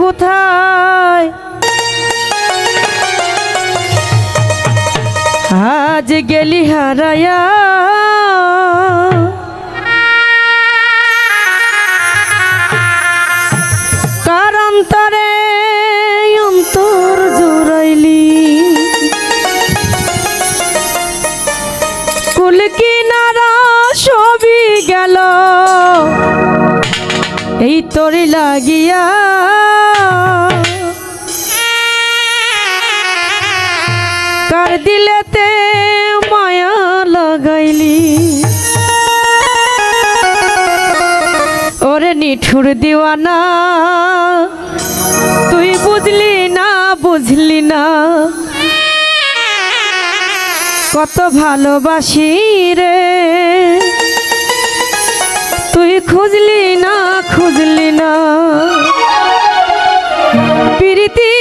কোথায় আজ গেলি হারায়া কার অন্তরে অন্তর জুড়াইলি কুল কিনারা সবই গেল এই তোরে লাগিয়া কার দিলেতে মায়া লাগাইলি ওরে নিঠুর দিওয়ানা তুই বুঝলি না কত ভালোবাসি রে তুই খুঁজলি না প্রীতি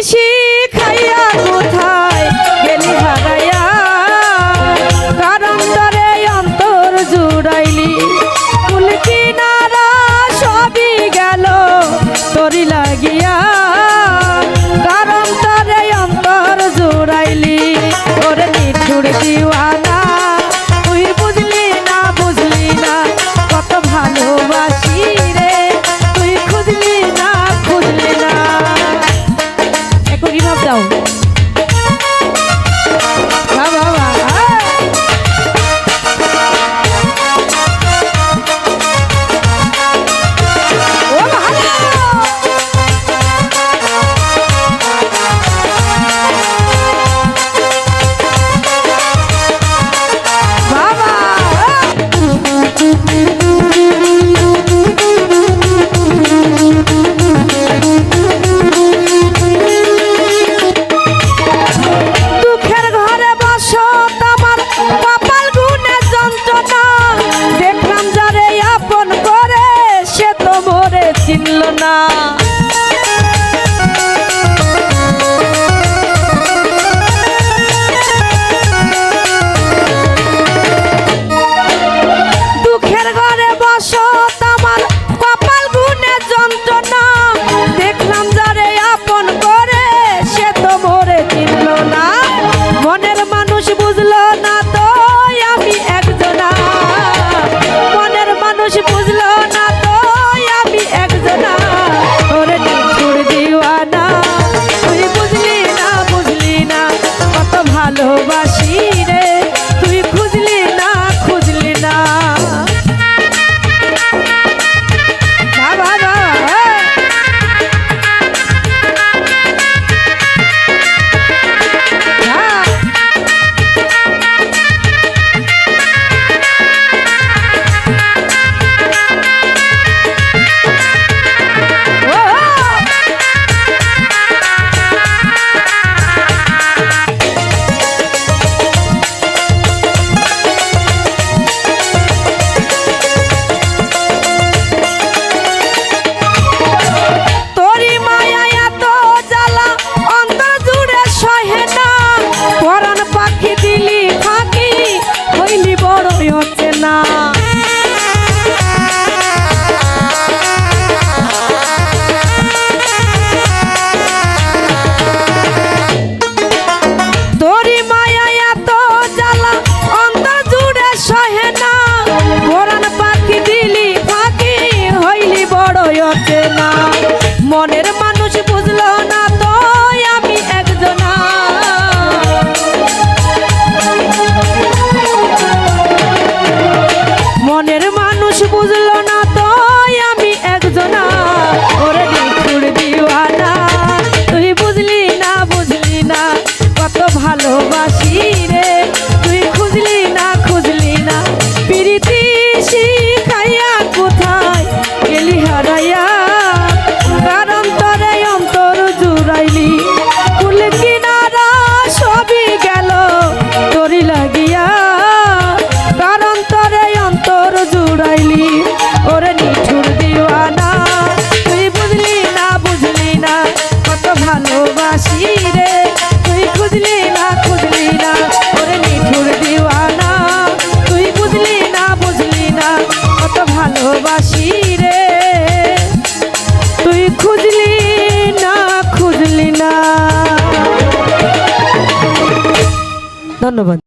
শিখাইয়া কোথায় গেলি হারাইয়া কার অন্তরে অন্তর জুড়াইলি কুল কিনারা সবই গেল তোরি লাগিয়া কার অন্তরে অন্তর জুড়াইলি ওরে নিঠুর দিওয়ানা তুই বুঝলি না কত ভালোবাসি রে তুই খুঁজলি না একটু রিভাব দাও বাবা চিনল না দুঃখের ঘরে বসত আমার কপাল গুনে যন্ত্রণা দেখলাম যারে আপন করে সে তো মোরে চিনল না মনের মানুষ বুঝলো না তো আমি একজনা মনের মানুষ বুঝলো না তো একজনা ওরে নিঠুর দিওয়ানা তুই বুঝলি না কত ভালোবাসি রে তুই খুঁজলি না বাবা হচ্ছে না তোরি মায়া এত জ্বালা অন্তর জুড়ে সহে না পরাণ পাখি দিলি ফাঁকি হইলি বড় হচ্ছে না মনের মানুষ বুঝলো না তো আমি একজনা মনের মানুষ বুঝলো না তো আমি একজনা ওরে নিঠুর দিওয়ানা তুই বুঝলি না কত ভালোবাসি রে তুই খুঁজলি না প্রীতি শিখাইয়া কোথায় গেলি হারাইয়া কার অন্তরে অন্তর জুড়াইলি কুল কিনারা সবই গেল তোরি লাগিয়া কার অন্তরে অন্তর জুড়াইলি ওরে নিঠুর দিওয়ানা তুই বুঝলি না কত ভালোবাসি রে তুই খুঁজলি না ওরে নিঠুর দিওয়ানা তুই বুঝলি না কত ভালোবাসি রে তুই খুঁজলি ধন্যবাদ।